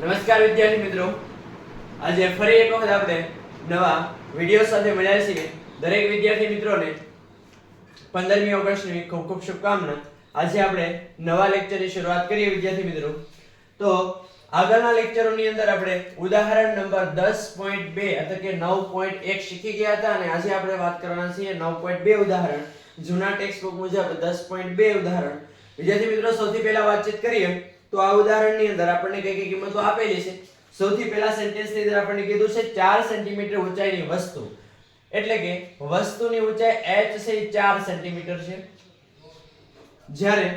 નમસ્કાર વિદ્યાર્થી મિત્રો, આજે ફરી એક વખત આપણે નવા વિડિયો સાથે મળ્યા છીએ. દરેક વિદ્યાર્થી મિત્રોને 15મી ઓગસ્ટની ખૂબ ખૂબ શુભકામના. આજે આપણે નવા લેક્ચરની શરૂઆત કરીએ વિદ્યાર્થી મિત્રો. તો આગળના લેક્ચરોની અંદર આપણે ઉદાહરણ નંબર 10.2 એટલે કે 9.1 શીખી ગયા હતા અને આજે આપણે વાત કરવાના છીએ 9.2 ઉદાહરણ. જૂના ટેક્સ્ટ બુક મુજબ 10.2 ઉદાહરણ. વિદ્યાર્થી મિત્રો, સૌથી પહેલા વાતચીત કરીએ તો આ ઉદાહરણની અંદર આપણને કઈ કઈ કિંમતો આપેલી છે. સૌથી પહેલા સેન્ટેન્સની અંદર આપણને કીધું છે 4 સેન્ટીમીટર ઊંચાઈની વસ્તુ, એટલે કે વસ્તુની ઊંચાઈ h છે 4 સેન્ટીમીટર છે. જ્યારે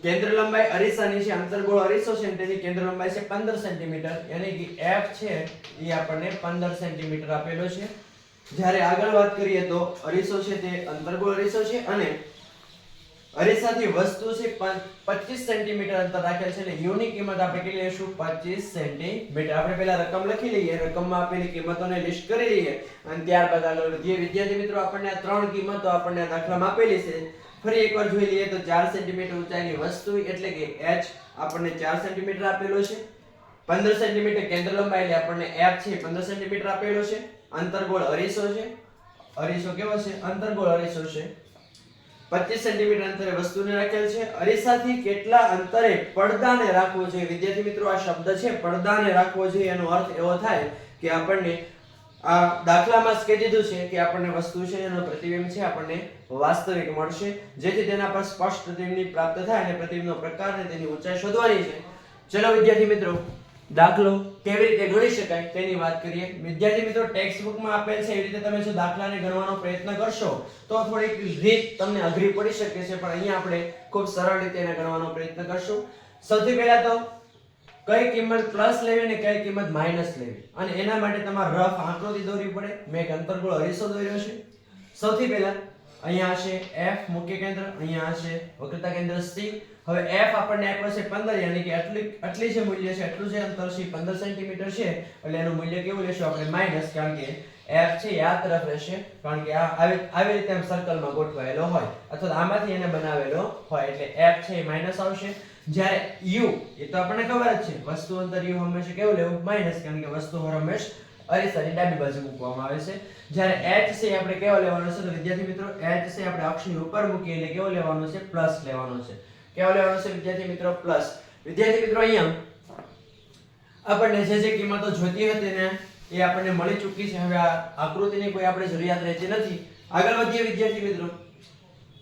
કેન્દ્ર લંબાઈ અરીસાની છે, અંતર્ગોળ અરીસો છે તેની કેન્દ્ર લંબાઈ છે 15 સેન્ટીમીટર, યાની કે f છે એ આપણને 15 સેન્ટીમીટર આપેલો છે. જ્યારે આગળ વાત કરીએ તો અરીસો છે તે અંતર્ગોળ અરીસો છે અને અરીસાથી વસ્તુ છે 25 સેન્ટીમીટર અંતર રાખેલ છે એટલે u ની કિંમત આપણે કેટલી લેશું? 25 સેન્ટીમીટર. આપણે પહેલા રકમ લખી લઈએ, રકમમાં આપેલી કિંમતોને લિસ્ટ કરી લઈએ અને ત્યારબાદ આગળ વધીએ. વિદ્યાર્થી મિત્રો, આપણને આ ત્રણ કિંમતો આપણને આ દાખલામાં આપેલી છે. ફરી એકવાર જોઈ લઈએ તો 4 સેન્ટીમીટર ઊંચાઈની વસ્તુ એટલે કે h આપણને 4 સેન્ટીમીટર આપેલો છે. 15 સેન્ટીમીટર કેન્દ્ર લંબાઈ એટલે આપણને f છે 15 સેન્ટીમીટર આપેલો છે. અંતર્ગોળ અરીસો છે, અરીસો કેવો છે? અંતર્ગોળ અરીસો છે. 25 સેન્ટીમીટર અંતરે વસ્તુને રાખેલ છે. અરીસાથી કેટલા અંતરે પડદાને રાખવો જોઈએ? વિદ્યાર્થી મિત્રો, આ શબ્દ છે પડદાને રાખવો જોઈએ, એનો અર્થ એવો થાય કે આપણને આ દાખલામાં જ કહી દીધું છે કે આપણને વસ્તુ છે એનો પ્રતિબિંબ છે આપણને વાસ્તવિક મળશે, જેથી તેના પર સ્પષ્ટ પ્રતિબિંબ પ્રાપ્ત થાય અને પ્રતિબિંબનો પ્રકાર અને તેની ઊંચાઈ શોધવાની છે. ચલો વિદ્યાર્થી મિત્રો, દાખલો કેવી રીતે ગણી શકાય તેની વાત કરીએ. વિદ્યાર્થી મિત્રો, ટેક્સ્ટ બુકમાં આપેલ છે એવી રીતે તમે જો દાખલાને ગણવાનો પ્રયત્ન કરશો તો થોડીક રીત તમને અઘરી પડી શકે છે, પણ અહીંયા આપણે ખૂબ સરળ રીતે એને ગણવાનો પ્રયત્ન કરશું. સૌથી પહેલા તો કઈ કિંમત પ્લસ લેવી અને કઈ કિંમત માઈનસ લેવી, અને એના માટે તમારે રફ આકૃતિ દોરવી પડે. મેં એક અંતર્ગોળ અરીસો દોર્યો છે. સૌથી પહેલા અહીંયા હશે f મુખ્ય કેન્દ્ર, અહીંયા હશે વક્રતા કેન્દ્ર c. હવે f આપણને આપ્યો છે 15, યાની કે આટલી જે મૂલ્ય છે એટલું જે અંતર છે 15 સેન્ટીમીટર છે, એટલે એનું મૂલ્ય કેવું લેશું આપણે? માઈનસ, કારણ કે f છે આ તરફ રહેશે, કારણ કે આ આવી રીતે આમ સર્કલમાં ગોઠવાયેલો હોય અથવા આમાંથી એને બનાવેલો હોય, એટલે f છે એ માઈનસ આવશે. જ્યારે u એ તો આપણને ખબર જ છે, વસ્તુ અંતર u હંમેશા કેવું લેવું? માઈનસ, કારણ કે વસ્તુ હંમેશા અરીસાની ડાબી બાજુ મૂકવામાં આવે છે. જ્યારે h છે આપણે કેવો લેવાનો છે? તો વિદ્યાર્થી મિત્રો, h છે આપણે અક્ષની ઉપર મૂકીએ એટલે કેવો લેવાનો છે? પ્લસ લેવાનો છે. કેવો લેવાનો છે વિદ્યાર્થી મિત્રો? પ્લસ. વિદ્યાર્થી મિત્રો, અહીંયા આપણને જે કિંમતો જોઈતી હતી ને એ આપણને મળી ચૂકી છે. હવે આ આકૃતિની કોઈ આપણે જરૂરિયાત રહેતી નથી. આગળ વધીએ વિદ્યાર્થી મિત્રો.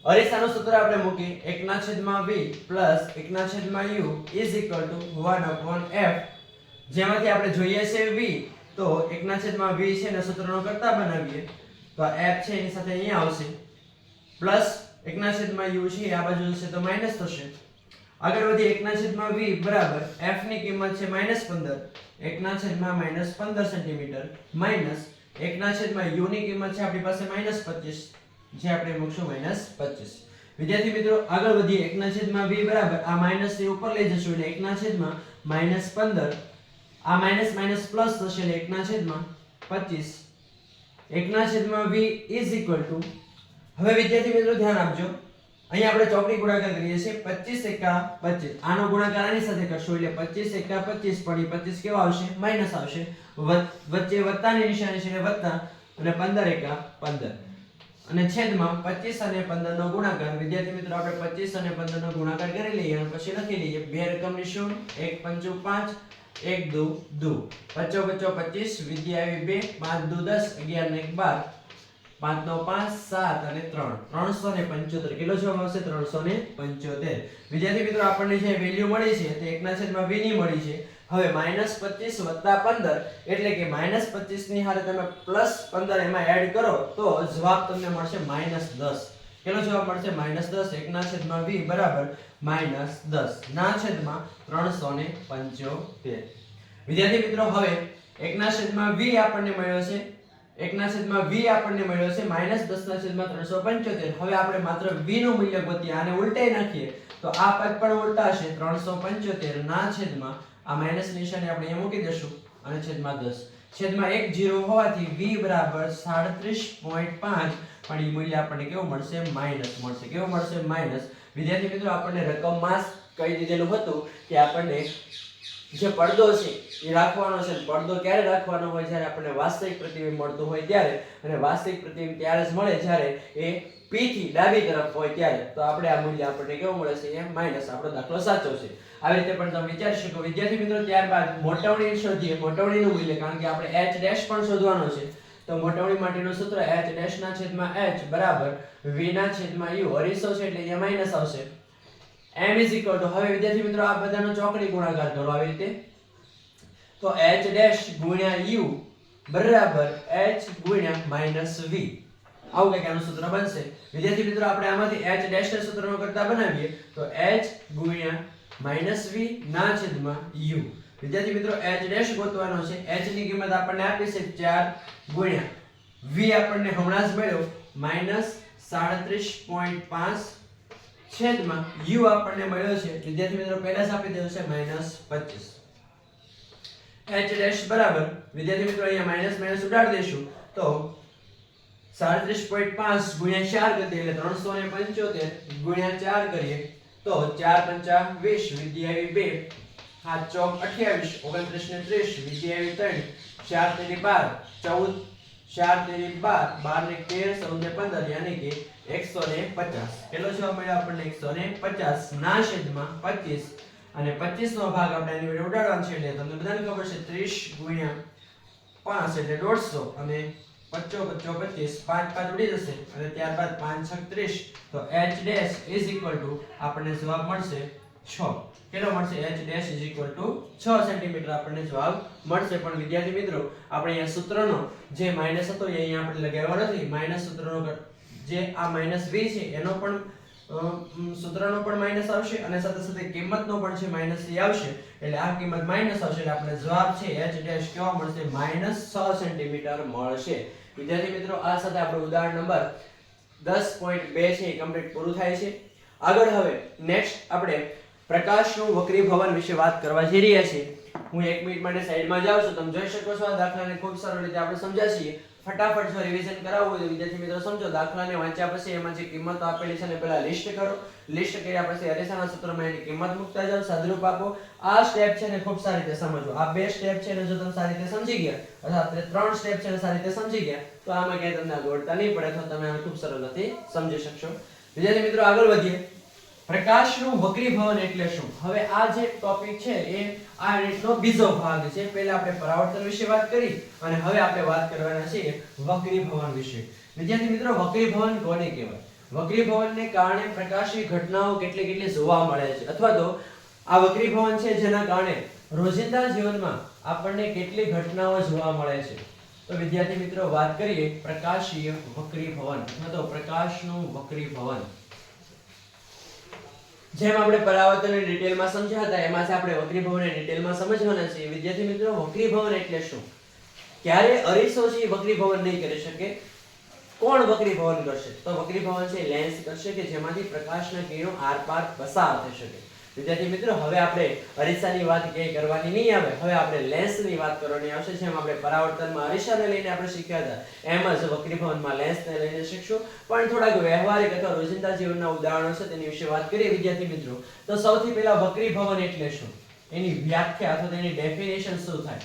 અરીસાનું સૂત્ર આપણે મૂકીએ 1/v + 1/u = 1/f. જેમાંથી આપણે જોઈએ છે v, તો 1/v છે ને સૂત્રનો કરતા બનાવીએ તો આ f છે એની સાથે અહીંયા આવશે, પ્લસ 1/u છે આ બાજુ જશે તો માઈનસ થશે. આગળ વધી 1/v બરાબર f ની કિંમત છે -15, 1/-15 સેન્ટીમીટર માઈનસ 1/u ની કિંમત છે આપણી પાસે -25, જે આપણે મૂકશું -25. વિદ્યાર્થી મિત્રો, આગળ વધી 1/v બરાબર આ માઈનસ થી ઉપર લઈ જશું એટલે 1/-15, આ માઈનસ માઈનસ પ્લસ થશે એટલે 1/25. 1/v = હવે વિદ્યાર્થી મિત્રો ધ્યાન આપજો, અહીંયા આપણે ચોકડી ગુણાકાર કરીએ છીએ 25 એકા 25, આનો ગુણાકાર આની સાથે કરશું એટલે 25 એકા 25, પણ એ 25 કેવો આવશે? માઈનસ આવશે. વચ્ચે વત્તાની નિશાની છે એટલે વત્તા, અને 15 એકા 15, અને છેદમાં 25 અને 15 નો ગુણાકાર. વિદ્યાર્થી મિત્રો, આપણે 25 અને 15 નો ગુણાકાર કરી લઈએ અને પછી લખી લઈએ બે રકમની શું? 1 × 5 1 2 2, 25 25, વિદ્યા આવી 2, 5 2 10, 11 ને 1 12, 5 નો 5 7 અને 3 375. કેટલો જવાબ આવશે? 375. વિદ્યાર્થી મિત્રો, આપણને જે વેલ્યુ મળી છે તે 1/v ની મળી છે. હવે -25 + 15 એટલે કે -25 ની હારે તમે +15 એમાં એડ કરો તો જવાબ તમને મળશે -10. કેટલો જવાબ મળશે? -10. 1/v બરાબર -10 ના છેદમાં 375. વિદ્યાર્થી મિત્રો, હવે 1/v આપણને મળ્યો છે, 1/v આપણને મળ્યો છે -10/375. હવે આપણે માત્ર v નું મૂલ્ય ગોતીએ, આને ઉલટાઈ નાખીએ તો આ પદ પણ ઉલટાશે. 375 ના છેદમાં આ માઈનસ નિશાની આપણે અહીંયા મૂકી દેશું અને છેદમાં 10. છેદમાં 1 0 હોવાથી v બરાબર 37.5, પણ એ મૂલ્ય આપણને કેવું મળશે? માઈનસ મળશે. કેવું મળશે? માઈનસ. વિદ્યાર્થી મિત્રો, આપણને રકમમાં કહી દીધેલું હતું કે આપણને જે પડદો છે એ રાખવાનો છે. પડદો ક્યારે રાખવાનો હોય? જ્યારે આપણને વાસ્તવિક પ્રતિબિંબ મળતું હોય ત્યારે, અને વાસ્તવિક પ્રતિબિંબ ત્યારે જ મળે જ્યારે એ P થી ડાબી તરફ હોય ત્યારે. તો આપણે આ મૂલ્ય આપણને કેવું મળે છે? એ માઈનસ. આપણો દાખલો સાચો છે. આવી રીતે પણ તમે વિચારી શકો. વિદ્યાર્થી મિત્રો, ત્યારબાદ મોટવણી શોધીએ. મોટવણીનું મૂલ્ય, કારણ કે આપણે h ડેશ પણ શોધવાનો છે. તો મોટવણી માટેનું સૂત્ર h ડેશ ના છેદમાં h બરાબર v ના છેદમાં u. અરીસો છે એટલે અહીંયા માઈનસ આવશે. m is equal to, હવે વિદ્યાર્થી મિત્રો આ બધાનો ચોકડી ગુણાકાર કરો આવી રીતે. તો h ડેશ ગુણ્યા u બરાબર h ગુણ્યા માઈનસ v. આવું કંઈક આનું સૂત્ર બનશે. વિદ્યાર્થી મિત્રો, આપણે આમાંથી h ડેશ ના સૂત્રનો કરતા બનાવીએ તો h ગુણ્યા માઈનસ v ના છેદમાં u. વિદ્યાર્થી મિત્રો, h ડેશ ગોતવાનો છે. h ની કિંમત આપણને આપી છે 4 ગુણ્યા v આપણને હમણાં જ મળ્યો -37.5 છેદમાં u આપણને મળ્યો છે. વિદ્યાર્થી મિત્રો, પહેલા જ આપી દેવું છે -25. h ડેશ બરાબર, વિદ્યાર્થી મિત્રો અહીંયા માઈનસ માઈનસ ઉડાડી દેશું તો 37.5 ગુણ્યા 4 કરીએ એટલે 375 ગુણ્યા 4 કરીએ તો 4 5 20 વિદ્યાવી 2 7 ચોક 28 29 ને 30 વિદ્યાવી 3 4 તેરી 12 14 4 તેરી 12 12 ને 13 14 ને 15 યાની કે 150. કેટલો જવાબ મળ્યો આપણને? 150 ના છેદમાં 25. અને 25 નો ભાગ આપણે આની વડે ઉડાડવાનો છે એટલે તમને બધાને ખબર છે 30 ગુણ્યા 5 એટલે 150 અને 25 25 25 5 5 ઉડી જશે અને ત્યારબાદ 5 6 30. તો h dash is equal to આપણને જવાબ મળશે 6. કેટલો મળશે? h dash is equal to 6 centimetre આપણને જવાબ મળશે. પણ વિદ્યાર્થી મિત્રો, આપણે અહીંયા સૂત્રનો જે માઈનસ હતો એ અહીંયા આપણે લગાવ્યો નથી. માઈનસ સૂત્રનો જે આ માઈનસ v છે એનો પણ સૂત્રનો પણ માઈનસ આવશે અને સાથે સાથે કિંમતનો પણ છે માઈનસ એ આવશે. એટલે આ કિંમત માઈનસ આવશે એટલે આપણે જવાબ છે h ડેશ કેવો મળશે? -6 સેન્ટીમીટર મળશે. વિદ્યાર્થી મિત્રો, આ સાથે આપણું ઉદાહરણ નંબર 10.2 છે એ કમ્પ્લીટ પૂરું થાય છે. આગળ હવે નેક્સ્ટ આપણે પ્રકાશનું વક્રીભવન વિશે વાત કરવા જઈ રહ્યા છીએ. હું 1 મિનિટ માટે સાઈડમાં જાઉં છું. તમે જોઈ શકો છો આ દાખલાને ખૂબ સરળ રીતે આપણે સમજાવીએ. ફટાફટ જો રિવિઝન કરાવવું હોય તો વિદ્યાર્થી મિત્રો સમજો. દાખલાને વાંચ્યા પછી એમાં જે કિંમતો આપેલી છે ને પહેલા લિસ્ટ કરો. લિસ્ટ કર્યા પછી અરીસાના સૂત્રમાં એની કિંમત મૂકતા જાઓ, સાદુરૂપ આપો. આ સ્ટેપ છે ને ખૂબ સારી રીતે સમજો. આ બે સ્ટેપ છે ને જો તમે સારી રીતે સમજી ગયા અથવા ત્રણ સ્ટેપ છે ને સારી રીતે સમજી ગયા તો આમાં ક્યાંય તમને દોડતા નહીં પડે તો તમે આને ખૂબ સરળતાથી સમજી શકશો. વિદ્યાર્થી મિત્રો, આગળ વધીએ. પ્રકાશનું વક્રીભવન એટલે શું? હવે આ જે ટોપિક છે એ આ યુનિટનો બીજો ભાગ છે. પહેલા આપણે પરાવર્તન વિશે વાત કરી અને હવે આપણે વાત કરવાના છીએ વક્રીભવન વિશે. વિદ્યાર્થી મિત્રો, વક્રીભવન કોને કહેવાય? વક્રીભવનને કારણે પ્રકાશી ઘટનાઓ કેટલી જોવા મળે છે અથવા તો આ વક્રીભવન છે જેના કારણે રોજિંદા જીવનમાં આપણને કેટલી ઘટનાઓ જોવા મળે છે. તો વિદ્યાર્થી મિત્રો, વાત કરીએ પ્રકાશીય વક્રીભવન અથવા તો પ્રકાશનું વક્રીભવન. જેમ આપણે પરાવર્તનને ડિટેલમાં સમજ્યા હતા એમાં આપણે વક્રીભવનને ડિટેલમાં સમજવાના છીએ. વિદ્યાર્થી મિત્રો, વક્રીભવન એટલે શું? ક્યારે અરીસો છે વક્રીભવન નહીં કરી શકે. કોણ વક્રીભવન કરશે? તો વક્રીભવન છે લેન્સ કરશે કે જેમાંથી પ્રકાશના કિરણો આરપાર પસાર થઈ શકે. વિદ્યાર્થી મિત્રો, હવે આપણે અરીસાની વાત ક્યાંય કરવાની નહીં આવે. હવે આપણે લેન્સની વાત કરવાની આવશે. જેમ આપણે પરાવર્તનમાં અરીસાને લઈને આપણે શીખ્યા હતા એમ જ વક્રીભવનમાં લેન્સને લઈને શીખશું. પણ થોડાક વ્યવહારિક અથવા રોજિંદા જીવનના ઉદાહરણો છે તેની વિશે વાત કરીએ વિદ્યાર્થી મિત્રો. તો સૌથી પહેલા વક્રીભવન એટલે શું? એની વ્યાખ્યા અથવા તેની ડેફિનેશન શું થાય?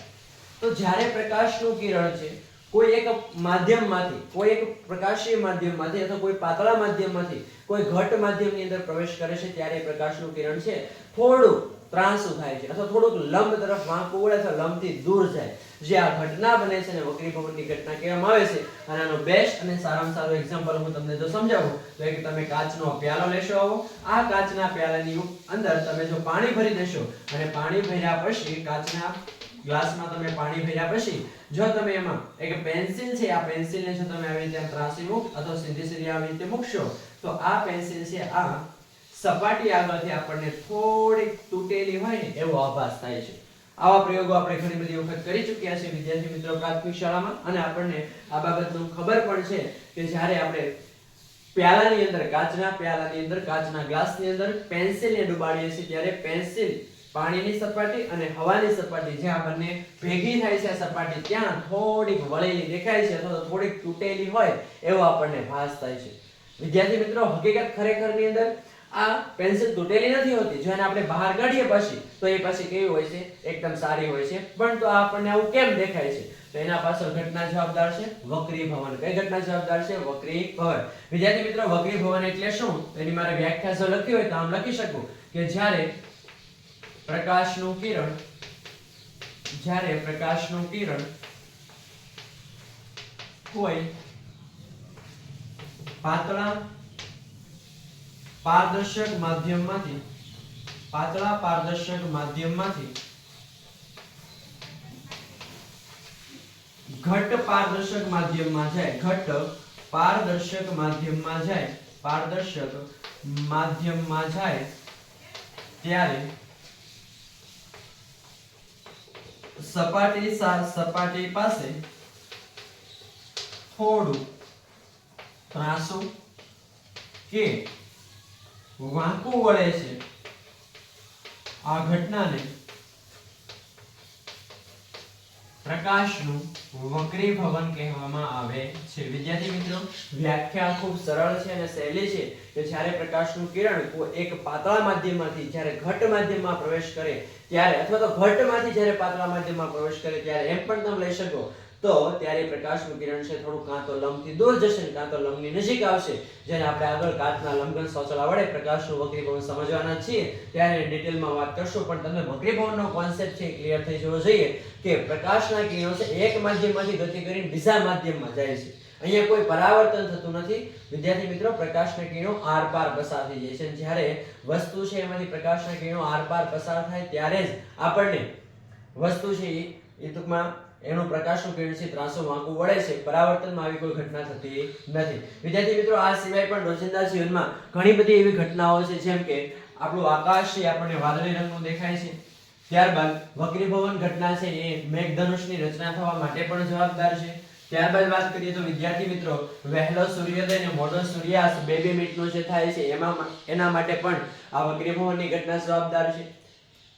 તો જ્યારે પ્રકાશનું કિરણ છે કોઈ એક માધ્યમમાંથી, કોઈ એક પ્રકાશીય માધ્યમમાંથી અથવા કોઈ પાતળા માધ્યમમાંથી કોઈ ઘટ માધ્યમની અંદર પ્રવેશ કરે છે ત્યારે પ્રકાશનું કિરણ છે થોડું ત્રાંસુ થાય છે અથવા થોડુંક લંબ તરફ વાંકું વળે અથવા લંબથી દૂર જાય. જે આ ઘટના બને છે ને વક્રીભવનની ઘટના કહેવામાં આવે છે. અને આનો બેસ્ટ અને સારામાં સારું એક્ઝામ્પલ હું તમને જો સમજાવું તો એક તમે કાચનો પ્યાલો લેશો. આવો આ કાચના પ્યાલાની અંદર તમે જો પાણી ભરી દેશો અને પાણી ભર્યા પછી કાચના ગ્લાસમાં તમે પાણી ભર્યા પછી જો તમે એમાં એક પેન્સિલ છે આ પેન્સિલને જો તમે આવી રીતે ત્રાંસી મૂક અથવા સીધી આવી રીતે મૂકશો તો આ પેન્સિલ છે આ સપાટી આગળથી આપણને થોડીક તૂટેલી હોય ને એવો આભાસ થાય છે. આવા પ્રયોગો આપણે ઘણી બધી વખત કરી ચૂક્યા છે વિદ્યાર્થી મિત્રો પ્રાથમિક શાળામાં અને આપણને આ બાબતનું ખબર પણ છે કે જ્યારે આપણે પ્યાલાની અંદર કાચના પ્યાલાની અંદર કાચના ગ્લાસની અંદર પેન્સિલને ડુબાડીએ છીએ ત્યારે પેન્સિલ પાણીની સપાટી અને હવાની સપાટી જ્યાં બંને ભેગી થાય છે આ સપાટી ત્યાં થોડીક વળેલી દેખાય છે અથવા થોડીક તૂટેલી હોય એવો આપણને ભાસ થાય છે. વિદ્યાર્થી મિત્રો, હકીકત ખરેખરની અંદર આ પેન્સિલ તૂટેલી નથી હોતી, જો એને આપણે બહાર કાઢીએ પછી તો એ પછી કેવી હોય છે, એકદમ સારી હોય છે. પણ તો આપણને આવું કેમ દેખાય છે? તો એના પાછળ ઘટના જવાબદાર છે વક્રીભવન. કઈ ઘટના જવાબદાર છે? વક્રીભવન. વિદ્યાર્થી મિત્રો, વક્રીભવન એટલે શું? એની મારે વ્યાખ્યા જો લખી હોય તો આમ લખી શકું કે જ્યારે પ્રકાશનું કિરણ કોઈ પાતળા પારદર્શક માધ્યમમાંથી ઘટ પારદર્શક માધ્યમમાં જાય ત્યારે સપાટી પાસે થોડું ત્રાંસું કે વાંકું વળે છે. આ ઘટનાને પ્રકાશનું વક્રીભવન કહેવામાં આવે છે. વિદ્યાર્થી મિત્રો, વ્યાખ્યા ખૂબ સરળ છે અને સહેલી છે કે જ્યારે પ્રકાશનું કિરણ એક પાતળા માધ્યમમાંથી જ્યારે ઘટ માધ્યમમાં પ્રવેશ કરે ત્યારે, અથવા તો ઘટમાંથી જ્યારે પાતળા માધ્યમમાં પ્રવેશ કરે ત્યારે એમ પણ તમે લઈ શકો તો ત્યારે પ્રકાશનું કિરણ છે થોડું કાં તો લંબથી દૂર જશે ને કાં તો લંબની નજીક આવશે. જેને આપણે આગળ કાચના લંબઘન શૌચાલય વડે પ્રકાશનું વક્રીભવન સમજવાના છીએ ત્યારે ડિટેલમાં વાત કરશું. પણ તમને વક્રીભવનનો કોન્સેપ્ટ છે ક્લિયર થઈ જવો જોઈએ કે પ્રકાશના કિરણો છે એક માધ્યમમાંથી ગતિ કરીને બીજા માધ્યમમાં જાય છે. અહીંયા કોઈ પરાવર્તન થતું નથી. વિદ્યાર્થી મિત્રો, પ્રકાશના કિરણો આરપાર પસાર થઈ જાય છે. જ્યારે વસ્તુ છે એમાંથી પ્રકાશના કિરણો આરપાર પસાર થાય ત્યારે જ આપણને વસ્તુ છે એ ટૂંકમાં એનું પ્રકાશનું કિરણ છે ત્રાંસું વાંકું વળે છે. પરાવર્તનમાં આવી કોઈ ઘટના થતી નથી. વિદ્યાર્થી મિત્રો, આ સિવાય પણ રોજિંદા જીવનમાં ઘણી બધી એવી ઘટનાઓ છે, જેમ કે આપણું આકાશ છે આપણને વાદળી રંગનું દેખાય છે. ત્યારબાદ વક્રીભવન ઘટના છે એ મેઘધનુષની રચના થવા માટે પણ જવાબદાર છે. ત્યારબાદ વાત કરીએ તો વિદ્યાર્થી મિત્રો, વહેલો સૂર્યોદય અને મોડો સૂર્યાસ્ત 2-2 મિનિટનો જે થાય છે એના માટે પણ આ વક્રીભવનની ઘટના જવાબદાર છે.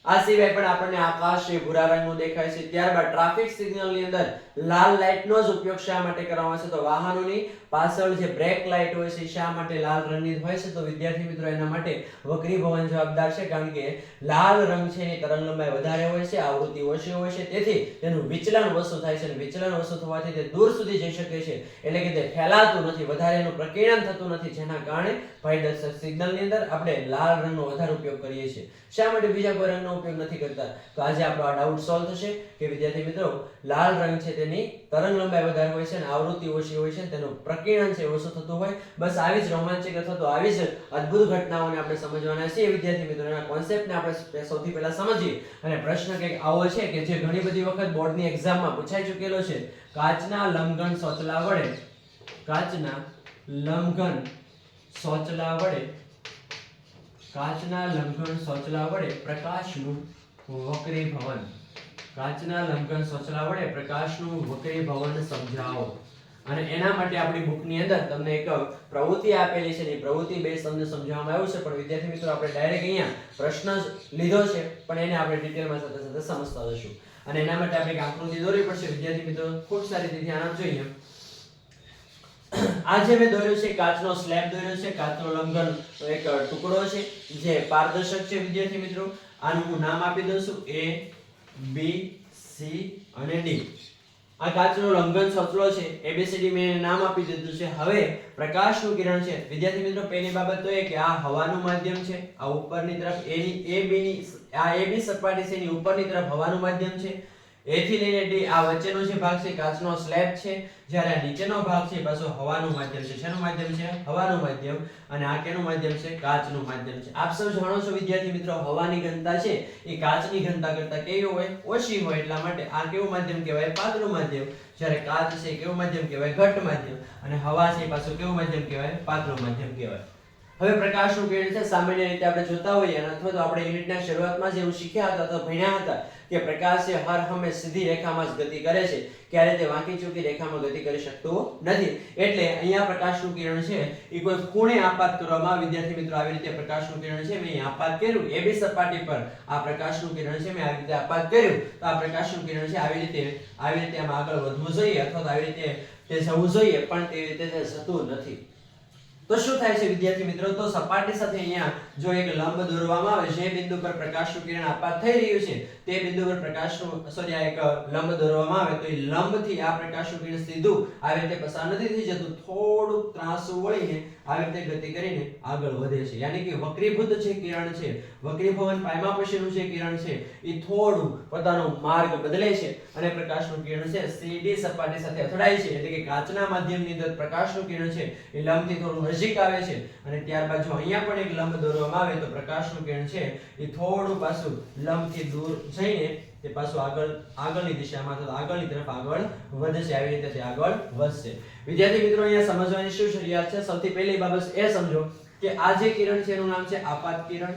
આ સિવાય પણ આપણને આકાશ છે ભૂરા રંગનું દેખાય છે. ત્યારબાદ ટ્રાફિક સિગ્નલની અંદર લાલ લાઇટનો જ ઉપયોગ શા માટે કરવામાં આવે છે? તો વાહનોની પાછળ જે બ્રેક લાઇટ હોય છે શા માટે લાલ રંગની હોય છે? તો વિદ્યાર્થી મિત્રો, એના માટે વક્રીભવન જવાબદાર છે. કારણ કે લાલ રંગ છે એની તરંગ લંબાઈ વધારે હોય છે, આવૃત્તિ ઓછી હોય છે, તેથી તેનું વિચલન ઓછું થાય છે અને વિચલન ઓછું થવાથી તે દૂર સુધી જઈ શકે છે. એટલે કે તે ફેલાતું નથી, વધારે એનું પ્રકીર્ણન થતું નથી, જેના કારણે પારદર્શક સિગ્નલની અંદર આપણે લાલ રંગનો વધારે ઉપયોગ કરીએ છીએ. શા માટે બીજા કોઈ રંગનો ઉપયોગ નથી કરતા? તો આજે આપણો આ ડાઉટ સોલ્વ થશે કે વિદ્યાર્થી મિત્રો, લાલ રંગ છે તેની તરંગ લંબાઈ વધારે હોય છે અને આવૃત્તિ ઓછી હોય છે, તેનું પ્રકીર્ણન છે ઓછું થતું હોય. બસ આવી જ રોમાંચક અથવા તો આવી જ અદ્ભુત ઘટનાઓને આપણે સમજવાના છીએ. વિદ્યાર્થી મિત્રો, એના કોન્સેપ્ટને આપણે સૌથી પહેલા સમજીએ અને પ્રશ્ન કંઈક આવો છે કે જે ઘણી બધી વખત બોર્ડની એક્ઝામમાં પૂછાઈ ચૂકેલો છે. કાચના લંબઘન શૌચલા વડે પ્રકાશનું વક્રીભવન સમજાવો. અને એના માટે આપણી બુકની અંદર તમને એક પ્રવૃત્તિ આપેલી છે. એ પ્રવૃત્તિ બેઝ તમને સમજાવવામાં આવ્યું છે. પણ વિદ્યાર્થી મિત્રો, આપણે ડાયરેક્ટ અહીંયા પ્રશ્ન જ લીધો છે, પણ એને આપણે ડિટેલમાં સાથે સાથે સમજતા જઈશું. અને એના માટે આપણે એક આકૃતિ દોરવી પડશે. વિદ્યાર્થી મિત્રો, ખૂબ સારી રીતે ધ્યાન આપજો. અહીંયા આજે મેં દોર્યો છે કાચનો સ્લેબ દોર્યો છે. કાચનો લંબઘન એક ટુકડો છે જે પારદર્શક છે. વિદ્યાર્થી મિત્રો, આનું હું નામ આપી દઉં છું A, B, C અને D. આ કાચનો લંબઘન શૌચલો છે. ABCD મેં નામ આપી દીધું છે. હવે પ્રકાશનું કિરણ છે. વિદ્યાર્થી મિત્રો, પહેલી બાબત તો એ કે આ હવાનું માધ્યમ છે. આ ઉપરની તરફ આ AB સપાટી છે એની ઉપરની તરફ હવાનું માધ્યમ છે. A થી લઈને D આ વચ્ચેનો જે ભાગ છે કાચનો સ્લેબ છે. જ્યારે આ નીચેનો ભાગ છે પાછો હવાનું માધ્યમ છે. શેનું માધ્યમ છે? હવાનું માધ્યમ. અને આ કેનું માધ્યમ છે? કાચનું માધ્યમ છે. આપ સૌ જાણો છો વિદ્યાર્થી મિત્રો, હવાની ઘનતા છે એ કાચની ઘનતા કરતા કેવી હોય? ઓછી હોય. એટલા માટે આ કેવું માધ્યમ કહેવાય? પાતળું માધ્યમ. જ્યારે કાચ છે કેવું માધ્યમ કહેવાય? ઘટ માધ્યમ. અને હવા છે પાછું કેવું માધ્યમ કહેવાય? પાતળું માધ્યમ કહેવાય. હવે પ્રકાશનું કિરણ છે સામાન્ય રીતે આપણે જોતા હોઈએ અથવા તો આપણે યુનિટના શરૂઆતમાં જેવું શીખ્યા હતા અથવા ભણ્યા હતા કે પ્રકાશ છે હર હંમેશ સીધી રેખામાં જ ગતિ કરે છે, ક્યારે તે વાંકી ચૂકી રેખામાં ગતિ કરી શકતો નથી. એટલે અહીંયા પ્રકાશનું કિરણ છે એ કોઈ ખૂણે આપાત કરવામાં આવે. વિદ્યાર્થી મિત્રો, આવી રીતે પ્રકાશનું કિરણ છે મેં આપાત કર્યું AB સપાટી પર. આ પ્રકાશનું કિરણ છે મેં આવી રીતે આપાત કર્યું. તો આ પ્રકાશનું કિરણ છે આવી રીતે આમાં આગળ વધવું જોઈએ અથવા તો આવી રીતે તે જવું જોઈએ, પણ તે રીતે તે જતું નથી. તો તો શું થાય છે વિદ્યાર્થી મિત્રો, તો સપાટી સાથે અહીંયા જો એક લંબ દોરવામાં આવે, જે બિંદુ પર પ્રકાશનું કિરણ આપાત થઈ રહ્યું છે તે બિંદુ પર પ્રકાશનું એક લંબ દોરવામાં આવે, તો એ લંબથી આ પ્રકાશનું કિરણ સીધું આવી રીતે પસાર નથી થઈ જતું, થોડું ત્રાંસુ વળીને આવી રીતે ગતિ કરીને આગળ વધે છે. યાની કે વક્રીભૂત જે કિરણ છે, વક્રીભવન પાયમા પછીનું જે કિરણ છે એ થોડું પોતાનો માર્ગ બદલે છે અને પ્રકાશનું કિરણ છે સીધી સપાટી સાથે અથડાય છે. એટલે કે કાચના માધ્યમની અંદર પ્રકાશનું કિરણ છે એ લંબથી થોડું નજીક આવે છે અને ત્યારબાદ જો અહીંયા પણ એક લંબ દોરવામાં આવે તો પ્રકાશનું કિરણ છે એ થોડું પાછું લંબથી દૂર જઈને તે પાછું આગળની દિશામાં અથવા આગળની તરફ આગળ વધશે. આવી રીતે તે આગળ વધશે. વિદ્યાર્થી મિત્રો, અહીંયા સમજવાની શું જરૂરિયાત છે? સૌથી પહેલી બાબત એ સમજો કે આ જે કિરણ છે એનું નામ છે આપાત કિરણ.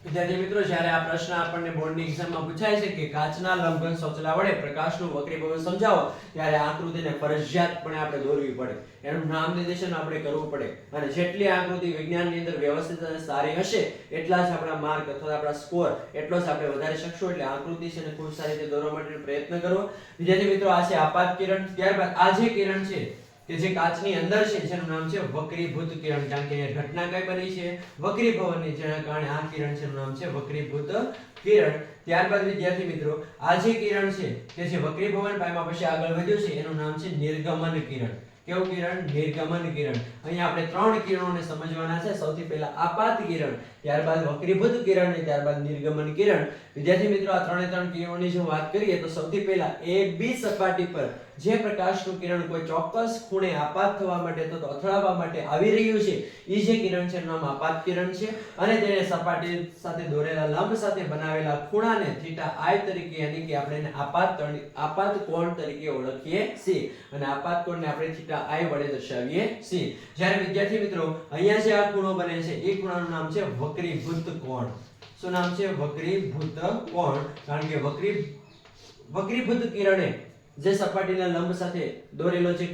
વિદ્યાર્થી મિત્રો, જ્યારે આ પ્રશ્ન આપણને બોર્ડની એક્ઝામમાં પૂછાય છે કે કાચના લંબઘન સોચલા વડે પ્રકાશનું વક્રીભવન સમજાવો, ત્યારે આકૃતિને ફરજિયાતપણે આપણે દોરવી પડે, એનું નામ નિર્દેશન આપણે કરવું પડે અને જેટલી આકૃતિ વિજ્ઞાનની અંદર વ્યવસ્થિત અને સારી હશે એટલા જ આપણા માર્ક અથવા આપણા સ્કોર એટલો જ આપણે વધારી શકશું. એટલે આકૃતિ છે ને ખૂબ સારી રીતે દોરવા માટે પ્રયત્ન કરવો. વિદ્યાર્થી મિત્રો, આ છે આપાત કિરણ. ત્યારબાદ આ જે કિરણ છે કે જે કાચની અંદર છે જેનું નામ છે વક્રીભૂત કિરણ. કારણ કે ઘટના કઈ બની છે? વક્રીભવનની, જેના કારણે આ કિરણ છે એનું નામ છે વક્રીભૂત કિરણ. ત્યારબાદ વિદ્યાર્થી મિત્રો, આ જે કિરણ છે કે જે વક્રીભવન પાયમા પછી આગળ વધ્યું છે એનું નામ છે નિર્ગમન કિરણ. કેવું કિરણ? નિર્ગમન કિરણ. અહીંયા આપણે ત્રણ કિરણોને સમજવાના છે. સૌથી પહેલા આપાત કિરણ, ત્યારબાદ વક્રીભૂત કિરણ અને ત્યારબાદ નિર્ગમન કિરણ. વિદ્યાર્થી મિત્રો, આ ત્રણે ત્રણ કિરણોની જો વાત કરીએ તો સૌથી પહેલા એ બી સપાટી પર જે પ્રકાશનું કિરણ કોઈ ચોક્કસ ખૂણે આપાત થવા માટે અથવા અથડાવવા માટે આવી રહ્યું છે એ જે કિરણ છે એનું નામ આપાત કિરણ છે અને તેને સપાટી સાથે દોરેલા લંબ સાથે બનાવેલા ખૂણાને થીટા આઈ તરીકે, યાની કે આપણે એને આપાત કોણ તરીકે ઓળખીએ છીએ અને આપાત કોણને આપણે થીટા આઈ વડે દર્શાવીએ છીએ. જ્યારે વિદ્યાર્થી મિત્રો, અહીંયા જે આ ખૂણો બને છે એ ખૂણાનું નામ છે વક્રીભૂત કોણ. શું નામ છે? વક્રીભૂત કોણ. કારણ કે વક્રીભૂત કિરણે જે સપાટીના લંબ સાથે દોરેલો જે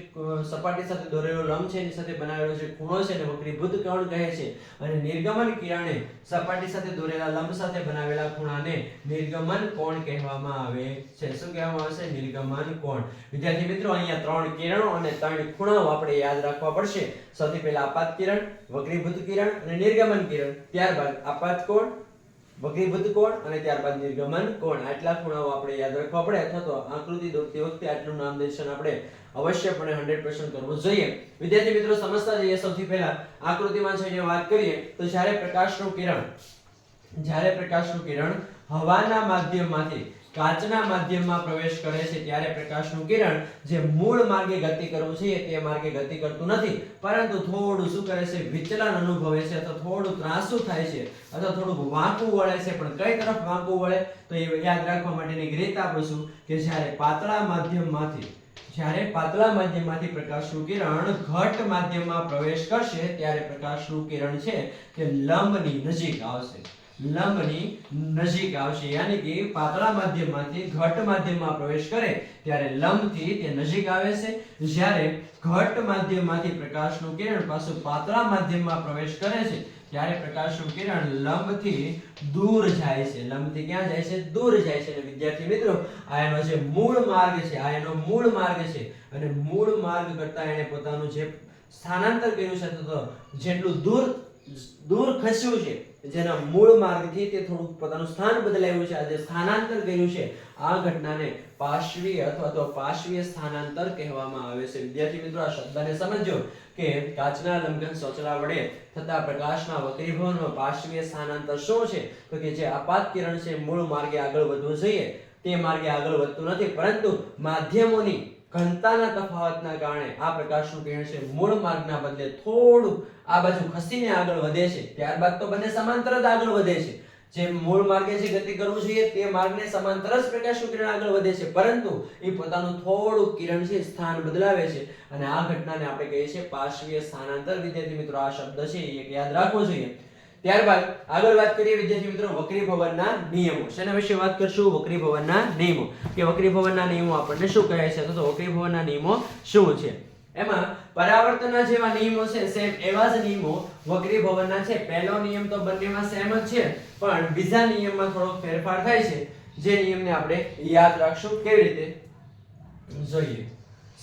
સપાટી સાથે દોરેલો લંબ છે એની સાથે બનાવેલો જે ખૂણો છે એને વક્રીભૂત કોણ કહે છે અને નિર્ગમન કિરણે સપાટી સાથે દોરેલા લંબ સાથે બનાવેલા ખૂણાને નિર્ગમન કોણ કહેવામાં આવે છે. શું કહેવામાં આવે છે? નિર્ગમન કોણ. વિદ્યાર્થી મિત્રો, અહીંયા ત્રણ કિરણો અને ત્રણ ખૂણાઓ આપણે યાદ રાખવા પડશે. સૌથી પહેલા આપાત કિરણ, વક્રીભૂત કિરણ અને નિર્ગમન કિરણ. ત્યારબાદ આપાત કોણ, વક્રીભૂત કોણ અને ત્યારબાદ નિર્ગમન કોણ. આટલા ખૂણાઓ આપણે યાદ રાખવા પડે અથવા તો આકૃતિ દોરતી વખતે આટલું નામ નિર્દેશન આપણે અવશ્યપણે 100% કરવું જોઈએ. વિદ્યાર્થી મિત્રો, સમજતા જઈએ. સૌથી પહેલા આકૃતિમાં જઈને વાત કરીએ તો જ્યારે પ્રકાશનું કિરણ હવાના માધ્યમમાંથી કાચના માધ્યમમાં પ્રવેશ કરે છે ત્યારે પ્રકાશનું કિરણ જે મૂળ માર્ગે ગતિ કરવું છે તે માર્ગે ગતિ કરતું નથી, પરંતુ થોડું શું કરે છે? વિચલન અનુભવે છે અથવા થોડું ત્રાંસુ થાય છે અથવા થોડું વાંકું વળે છે. પણ કઈ તરફ વાંકું વળે તો એ યાદ રાખવા માટેની રીત આપું છું કે જ્યારે પાતળા માધ્યમમાંથી પ્રકાશનું કિરણ ઘટ માધ્યમમાં પ્રવેશ કરશે ત્યારે પ્રકાશનું કિરણ છે તે લંબની નજીક આવશે. યાની કે પાતળા માધ્યમમાંથી ઘટ માધ્યમમાં પ્રવેશ કરે ત્યારે લંબથી તે નજીક આવે છે. જ્યારે ઘટ માધ્યમમાંથી પ્રકાશનું કિરણ પાછું પાતળા માધ્યમમાં પ્રવેશ કરે છે ત્યારે પ્રકાશનું કિરણ લંબથી દૂર જાય છે. લંબથી ક્યાં જાય છે? દૂર જાય છે. અને વિદ્યાર્થી મિત્રો, આ એનો જે મૂળ માર્ગ છે અને મૂળ માર્ગ કરતા એને પોતાનું જે સ્થાનાંતર કર્યું છે તો જેટલું દૂર ખસ્યું છે, જેના મૂળ માર્ગથી તે થોડું પોતાનું સ્થાન બદલાયું છે, આ જે સ્થાનાંતર કર્યું છે આ ઘટનાને પાર્શ્વીય અથવા તો પાર્શ્વીય સ્થાનાંતર કહેવામાં આવે છે. વિદ્યાર્થી મિત્રો, આ શબ્દને સમજો કે કાચના લંબઘન સોચલા વડે થતા પ્રકાશના વક્રીભવનમાં પાર્શ્વીય સ્થાનાંતર શું છે? તો કે જે આપાત કિરણ છે મૂળ માર્ગે આગળ વધવું જોઈએ તે માર્ગે આગળ વધતું નથી, પરંતુ માધ્યમોની ઘનતાના તફાવતના કારણે આ પ્રકાશનું કિરણ છે મૂળ માર્ગના બદલે થોડું આ બાજુ ખસીને આગળ વધે છે. ત્યારબાદ તો બંને સમાંતર જ આગળ વધે છે. જે મૂળ માર્ગે જે ગતિ કરવું જોઈએ તે માર્ગને સમાંતર જ પ્રકાશનું કિરણ આગળ વધે છે, પરંતુ એ પોતાનું થોડું કિરણ છે સ્થાન બદલાવે છે અને આ ઘટનાને આપણે કહીએ છીએ પાર્શ્વીય સ્થાનાંતર. વિદ્યાર્થી મિત્રો, આ શબ્દ છે એ યાદ રાખવો જોઈએ. ત્યારબાદ આગળ વાત કરીએ વિદ્યાર્થી મિત્રો વક્રીભવનના નિયમો. શેના વિશે વાત કરશું? વક્રીભવનના નિયમો. કે વક્રીભવનના નિયમો આપણને શું કહે છે, તો વક્રીભવનના નિયમો શું છે? એમાં પરાવર્તનના જેવા નિયમો છે સેમ એવા જ નિયમો વક્રીભવનના છે. પહેલો નિયમ તો બંનેમાં સેમ જ છે, પણ બીજા નિયમમાં થોડો ફેરફાર થાય છે, જે નિયમને આપણે યાદ રાખશું. કેવી રીતે? જોઈએ.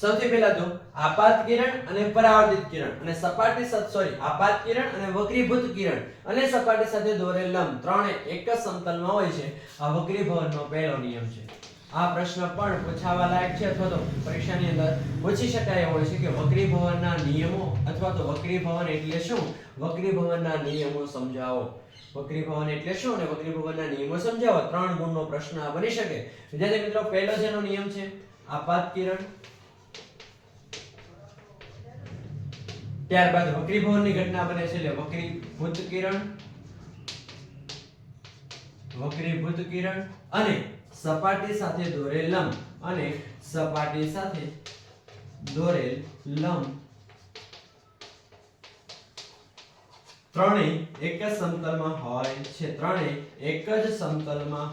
સૌથી પહેલા તો આપાત કિરણ અને પરાવર્તિત કિરણ અને સપાટી સાથે આપાત કિરણ અને વક્રીભૂત કિરણ અને સપાટી સાથે દોરેલ લંબ ત્રણે એક જ સમતલમાં હોય છે. આ વક્રીભવનનો પહેલો નિયમ છે. આ પ્રશ્ન પણ પૂછાવા લાયક છે અથવા તો પરીક્ષાની અંદર પૂછી શકાય એવો છે કે વક્રીભવનના નિયમો અથવા તો વક્રીભવન એટલે શું, વક્રીભવનના નિયમો સમજાવો. વક્રીભવન એટલે શું અને વક્રીભવનના નિયમો સમજાવો. 3 ગુણનો પ્રશ્ન આ બની શકે. વિદ્યાર્થી મિત્રો, પહેલો જેનો નિયમ છે આપાત કિરણ, ત્યારબાદ વક્રીભવનની ઘટના બને છે એટલે વક્રીભૂત કિરણ અને સપાટી સાથે દોરેલ લંબ અને સપાટી સાથે દોરેલ લંબ ત્રણેય એક જ સમતલમાં હોય છે. ત્રણેય એક જ સમતલમાં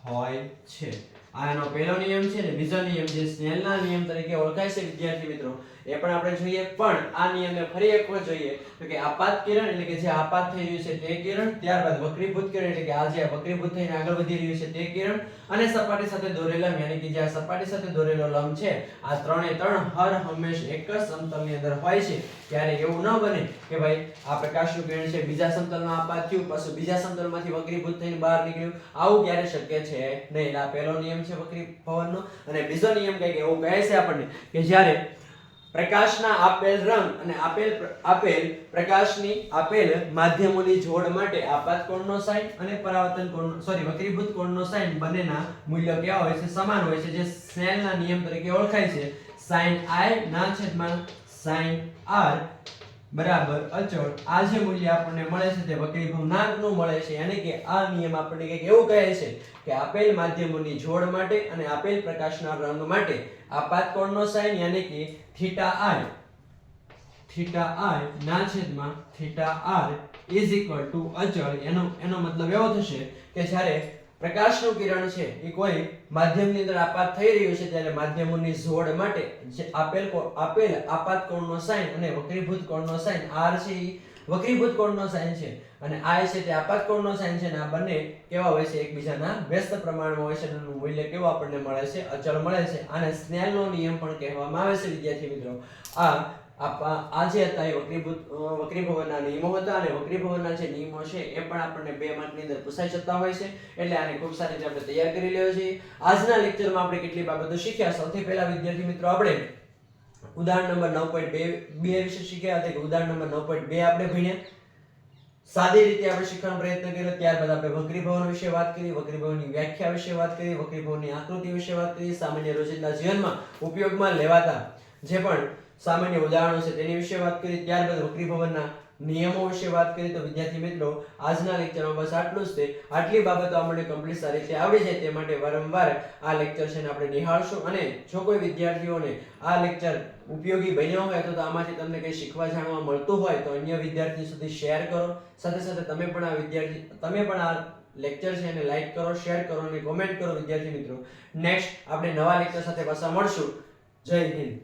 હોય છે. આનો પહેલો નિયમ છે ને બીજો નિયમ જે સ્નેલના નિયમ તરીકે ઓળખાય છે વિદ્યાર્થી મિત્રો, એ પણ આપણે જોઈએ. પણ આ નિયમને ફરી એક વખત જોઈએ તો કે આપાત કિરણ એટલે કે જે આપાત થઈ રહ્યું છે તે કિરણ, ત્યારબાદ વક્રીભૂત કિરણ એટલે કે આ જે વક્રીભૂત થઈને આગળ વધી રહ્યું છે તે કિરણ અને સપાટી સાથે દોરેલો લંબ યાની કે જે સપાટી સાથે દોરેલો લંબ છે આ ત્રણે ત્રણ હર હંમેશ એક જ સમતલની અંદર હોય છે. ત્યારે એવું ન બને કે ભાઈ આ પ્રકાશનું કિરણ છે બીજા સમતલમાં આપાત થયું પછી બીજા સમતલમાંથી વક્રીભૂત થઈને બહાર નીકળ્યું, આવું ક્યારે શક્ય છે નહીં. આ પહેલો નિયમ છે વક્રીભવનનો. અને બીજો નિયમ કંઈક એવું કહે છે આપણને કે જ્યારે પ્રકાશના આપેલ રંગ અને આપેલ પ્રકાશની આપેલ માધ્યમોની જોડ માટે આપાત કોણનો સાઇન અને પરાવર્તન કોણનો વક્રીભૂત કોણનો સાઇન બંનેના મૂલ્યો કેવા હોય છે, સમાન હોય છે, જે સ્નેલના નિયમ તરીકે ઓળખાય છે. sin i ના છેદમાં sin r બરાબર અચળ. આ જે મૂલ્ય આપણને મળે છે તે વક્રીભવનાંકનું મળે છે. યાની કે આ નિયમ આપણને કંઈક એવું કહે છે કે આપેલ માધ્યમોની જોડ માટે અને આપેલ પ્રકાશના રંગ માટે આપાત કોણનો સાઇન યાની કે θi ના છેદમાં θr ઇઝ ઇક્વલ ટુ અચળ. એનો મતલબ એવો થશે કે જ્યારે પ્રકાશનું કિરણ છે એ કોઈ માધ્યમની અંદર આપાત થઈ રહ્યું છે ત્યારે માધ્યમોની જોડ માટે જે આપેલ આપાત કોણનો સાઇન અને વક્રીભૂત કોણનો સાઇન r છે એ વક્રીભૂત કોણનો સાઇન છે અને i છે તે આપાત કોણનો સાઇન છે અને આ બંને કેવા હોય છે, એકબીજાના વ્યસ્ત પ્રમાણમાં હોય છે અને મૂલ્ય કેવું આપણને મળે છે, અચળ મળે છે. આને સ્નેલનો નિયમ પણ કહેવામાં આવે છે વિદ્યાર્થી મિત્રો. આ જે હતા એ વક્રીભવનના નિયમો હતા અને વક્રીભવનના જે નિયમો છે એ પણ આપણને 2 માર્કની અંદર પૂછાઈ જતા હોય છે એટલે આને ખૂબ સારી રીતે આપણે તૈયાર કરી લેવો છે. આજના લેક્ચરમાં આપણે કેટલી બાબતો શીખ્યા. સૌથી પહેલા વિદ્યાર્થી મિત્રો આપણે ઉદાહરણ નંબર 9.2 વિશે શીખ્યા હતા કે ઉદાહરણ નંબર 9.2 આપણે ભણ્યા. સાદી રીતે આપણે શીખવાનો પ્રયત્ન કર્યો. ત્યારબાદ આપણે વક્રીભવન વિશે વાત કરી, વક્રીભવનની વ્યાખ્યા વિશે વાત કરી, વક્રીભવનની આકૃતિ વિશે વાત કરી, સામાન્ય રોજિંદા જીવનમાં ઉપયોગમાં લેવાતા જે પણ સામાન્ય ઉદાહરણો છે તેની વિશે વાત કરી. ત્યારબાદ વક્રીભવનના નિયમો વિશે વાત કરી. તો વિદ્યાર્થી મિત્રો આજના લેક્ચરમાં બસ આટલું જ છે. આટલી બાબતો આપણને કમ્પ્લીટ સારી રીતે આવડી જાય તે માટે વારંવાર આ લેક્ચર છે ને આપણે નિહાળશું. અને જો કોઈ વિદ્યાર્થીઓને આ લેક્ચર ઉપયોગી બન્યો હોય તો આમાંથી તમને કંઈ શીખવા જાણવા મળતું હોય તો અન્ય વિદ્યાર્થીઓ સુધી શેર કરો. સાથે સાથે તમે પણ આ લેક્ચર છે એને લાઈક કરો, શેર કરો અને કોમેન્ટ કરો વિદ્યાર્થી મિત્રો. નેક્સ્ટ આપણે નવા લેક્ચર સાથે પાછા મળશું. જય હિન્દ.